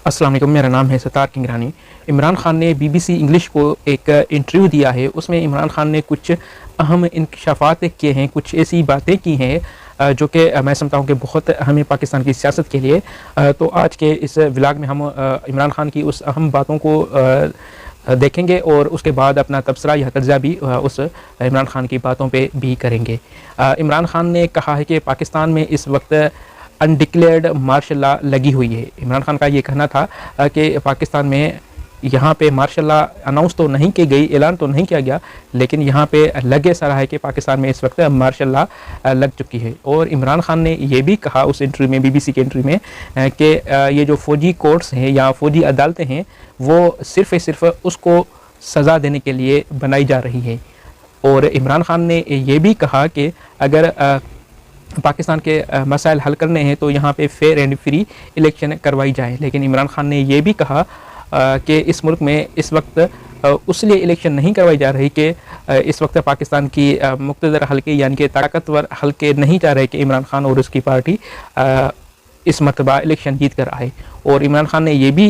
अस्सलाम वालेकुम, मेरा नाम है सतार किंगरानी। इमरान खान ने बीबीसी इंग्लिश को एक इंटरव्यू दिया है। उसमें इमरान खान ने कुछ अहम इंकशाफात किए हैं, कुछ ऐसी बातें की हैं जो कि मैं समझता हूँ कि बहुत अहम है पाकिस्तान की सियासत के लिए। तो आज के इस व्लॉग में हम इमरान खान की उस अहम बातों को देखेंगे और उसके बाद अपना तबसरा या तर्जा भी उस इमरान खान की बातों पे भी करेंगे। इमरान खान ने कहा है कि पाकिस्तान में इस वक्त अनडिक्लेयर्ड मार्शल लॉ लगी हुई है। इमरान खान का ये कहना था कि पाकिस्तान में यहाँ पे मार्शल लॉ अनाउंस तो नहीं की गई, ऐलान तो नहीं किया गया, लेकिन यहाँ पे लगे सा रहा है कि पाकिस्तान में इस वक्त मार्शल लॉ लग चुकी है। और इमरान खान ने ये भी कहा उस इंटरव्यू में, बीबीसी के इंटरव्यू में, कि ये जो फ़ौजी कोर्ट्स हैं या फ़ौजी अदालतें हैं वो सिर्फ़ उसको सज़ा देने के लिए बनाई जा रही है। और इमरान खान ने ये भी कहा कि अगर पाकिस्तान के मसाइल हल करने हैं तो यहाँ पे फेयर एंड फ्री इलेक्शन करवाई जाए। लेकिन इमरान खान ने ये भी कहा कि इस मुल्क में इस वक्त उसलिए इलेक्शन नहीं करवाई जा रही कि इस वक्त पाकिस्तान की मुक़्तदर हल्के यानी कि ताकतवर हल्के नहीं चाह रहे कि इमरान खान और उसकी पार्टी इस मरतबा इलेक्शन जीत कर आए। और इमरान खान ने यह भी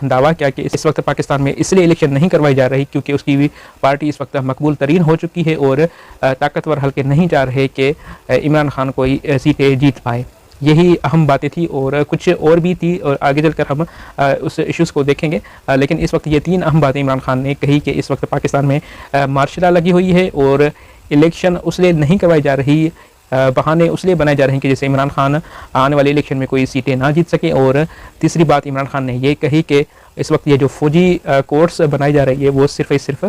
दावा किया कि इस वक्त पाकिस्तान में इसलिए इलेक्शन नहीं करवाई जा रही क्योंकि उसकी भी पार्टी इस वक्त मकबूल तरीन हो चुकी है और ताकतवर हल्के नहीं चाह रहे कि इमरान खान कोई सीटें जीत पाए। यही अहम बातें थी और कुछ और भी थी और आगे चलकर हम उस इश्यूज़ को देखेंगे। लेकिन इस वक्त ये तीन अहम बातें इमरान खान ने कही कि इस वक्त पाकिस्तान में मार्शल लॉ लगी हुई है और इलेक्शन उसलिए नहीं करवाई जा रही, बहाने उसलिए बनाए जा रहे हैं कि जैसे इमरान खान आने वाले इलेक्शन में कोई सीटें ना जीत सके। और तीसरी बात इमरान खान ने ये कही कि इस वक्त ये जो फ़ौजी कोर्ट्स बनाई जा रही है वो सिर्फ़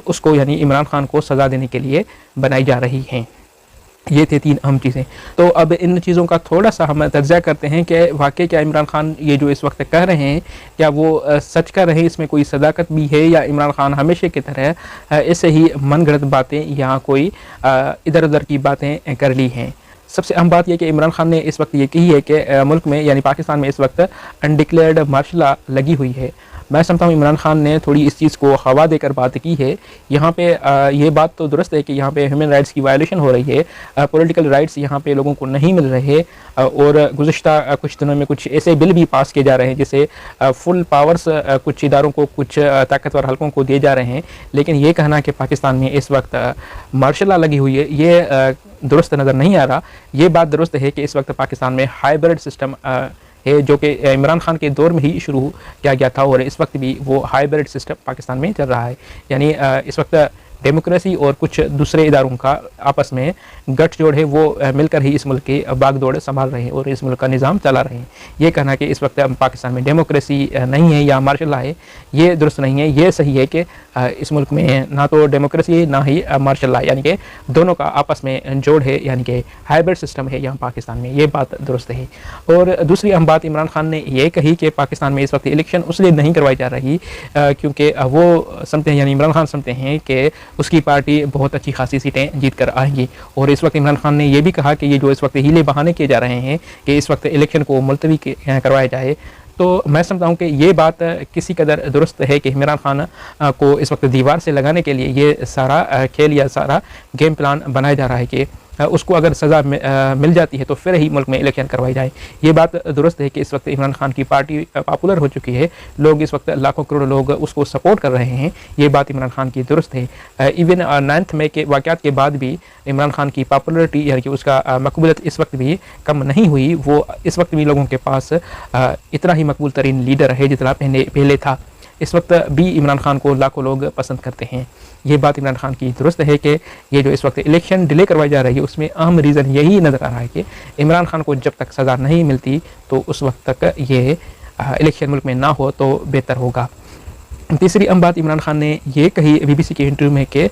उसको यानी इमरान खान को सज़ा देने के लिए बनाई जा रही हैं। ये थे तीन अहम चीज़ें। तो अब इन चीज़ों का थोड़ा सा हम तर्जा करते हैं कि वाकई क्या इमरान खान ये जो इस वक्त कह रहे हैं क्या वो सच कर रहे हैं, इसमें कोई सदाकत भी है या इमरान खान हमेशा की तरह ऐसे ही मनगढ़ंत बातें या कोई इधर उधर की बातें कर ली हैं। सबसे अहम बात यह कि इमरान खान ने इस वक्त ये कही है कि मुल्क में यानी पाकिस्तान में इस वक्त अनडिक्लेयर्ड मार्शल लॉ लगी हुई है। मैं समझता हूँ इमरान खान ने थोड़ी इस चीज़ को हवा देकर बात की है। यहाँ पे ये बात तो दुरुस्त है कि यहाँ पे ह्यूमन राइट्स की वायलेशन हो रही है, पॉलिटिकल राइट्स यहाँ पे लोगों को नहीं मिल रहे और गुज़िश्ता कुछ दिनों में कुछ ऐसे बिल भी पास किए जा रहे हैं जिससे फुल पावर्स कुछ इदारों को, कुछ ताकतवर हल्कों को दिए जा रहे हैं। लेकिन ये कहना कि पाकिस्तान में इस वक्त मार्शल लॉ लगी हुई है ये दुरुस्त नज़र नहीं आ रहा। ये बात दुरुस्त है कि इस वक्त पाकिस्तान में हाइब्रिड सिस्टम है जो कि इमरान खान के दौर में ही शुरू किया गया था और इस वक्त भी वो हाइब्रिड सिस्टम पाकिस्तान में चल रहा है। यानी इस वक्त डेमोक्रेसी और कुछ दूसरे इदारों का आपस में गठजोड़ है, वो मिलकर ही इस मुल्क की बागडोर संभाल रहे हैं और इस मुल्क का निज़ाम चला रहे हैं। ये कहना कि इस वक्त पाकिस्तान में डेमोक्रेसी नहीं है या मार्शल लॉ है ये दुरुस्त नहीं है। ये सही है कि इस मुल्क में ना तो डेमोक्रेसी है ना ही मार्शल लॉ, यानी कि दोनों का आपस में जोड़ है, यानी कि हाइब्रिड सिस्टम है यहाँ पाकिस्तान में। ये बात दुरुस्त है। और दूसरी अहम बात इमरान खान ने ये कही कि पाकिस्तान में इस वक्त इलेक्शन उसलिए नहीं करवाई जा रही क्योंकि वो समझते हैं, यानी इमरान खान समझते हैं कि उसकी पार्टी बहुत अच्छी खासी सीटें जीत कर आएंगी। और इस वक्त इमरान खान ने यह भी कहा कि ये जो इस वक्त हीले बहाने किए जा रहे हैं कि इस वक्त इलेक्शन को मुलतवी करवाया जाए, तो मैं समझता हूँ कि ये बात किसी कदर दुरुस्त है कि इमरान खान को इस वक्त दीवार से लगाने के लिए ये सारा खेल या सारा गेम प्लान बनाया जा रहा है कि उसको अगर सज़ा मिल जाती है तो फिर ही मुल्क में इलेक्शन करवाई जाए। ये बात दुरुस्त है कि इस वक्त इमरान खान की पार्टी पॉपुलर हो चुकी है, लोग इस वक्त लाखों करोड़ लोग उसको सपोर्ट कर रहे हैं। ये बात इमरान खान की दुरुस्त है। इवन 9 मई के वाक़यात के बाद भी इमरान खान की पॉपुलरिटी यानी कि उसका मकबूलियत इस वक्त भी कम नहीं हुई। वो इस वक्त भी लोगों के पास इतना ही मकबूल तरीन लीडर है जितना पहले था। इस वक्त भी इमरान खान को लाखों लोग पसंद करते हैं। ये बात इमरान खान की दुरुस्त है कि ये जो इस वक्त इलेक्शन डिले करवाई जा रही है उसमें अहम रीज़न यही नज़र आ रहा है कि इमरान खान को जब तक सज़ा नहीं मिलती तो उस वक्त तक ये इलेक्शन मुल्क में ना हो तो बेहतर होगा। तीसरी अहम बात इमरान खान ने ये कही बीबीसी के इंटरव्यू में कि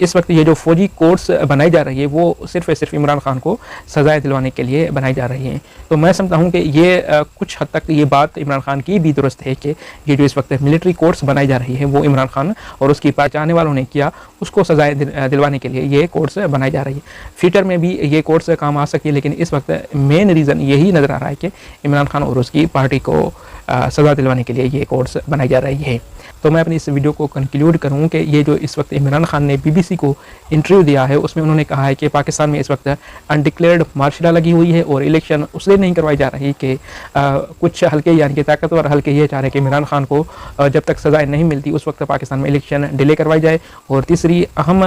इस वक्त ये जो फ़ौजी कोर्ट्स बनाई जा रही है वो सिर्फ़ इमरान खान को सज़ाएं दिलवाने के लिए बनाई जा रही हैं। तो मैं समझता हूँ कि ये कुछ हद तक ये बात इमरान खान की भी दुरुस्त है कि ये जो इस वक्त मिलिट्री कोर्ट्स बनाई जा रही है वो इमरान खान और उसकी चाहने वालों ने किया, उसको सज़ाएँ दिलवाने के लिए ये कोर्ट्स बनाई जा रही है। फ्यूचर में भी ये कोर्ट्स काम आ सके, लेकिन इस वक्त मेन रीज़न यही नज़र आ रहा है कि इमरान खान और उसकी पार्टी को सज़ा दिलवाने के लिए ये कोर्स बनाई जा रही है। तो मैं अपनी इस वीडियो को कंक्लूड करूँ कि ये जो इस वक्त इमरान खान ने BBC को इंटरव्यू दिया है, उसमें उन्होंने कहा है कि पाकिस्तान में इस वक्त अनडिक्लेयर्ड मार्शल लॉ लगी हुई है और इलेक्शन उसलिए नहीं करवाई जा रही कि कुछ हल्के यानी कि ताकतवर हल्के ये चाह रहे हैं कि इमरान खान को जब तक सज़ाएँ नहीं मिलती उस वक्त पाकिस्तान में इलेक्शन डिले करवाई जाए। और तीसरी अहम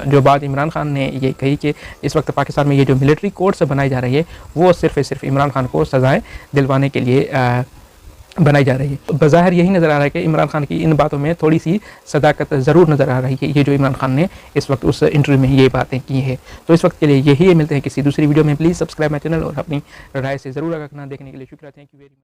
जो बात इमरान खान ने ये कही कि इस वक्त पाकिस्तान में ये जो मिलिट्री कोर्ट्स बनाई जा रही है वो सिर्फ इमरान खान को सज़ाएँ दिलवाने के लिए बनाई जा रही है। बज़ाहिर यही नज़र आ रहा है कि इमरान खान की इन बातों में थोड़ी सी सदाकत ज़रूर नज़र आ रही है, ये जो इमरान खान ने इस वक्त उस इंटरव्यू में ये बातें की है। तो इस वक्त के लिए यही मिलते हैं किसी दूसरी वीडियो में। प्लीज़ सब्सक्राइब माई चैनल और अपनी राय से ज़रूर आगाह करना। देखने के लिए शुक्रिया। Thank you very much.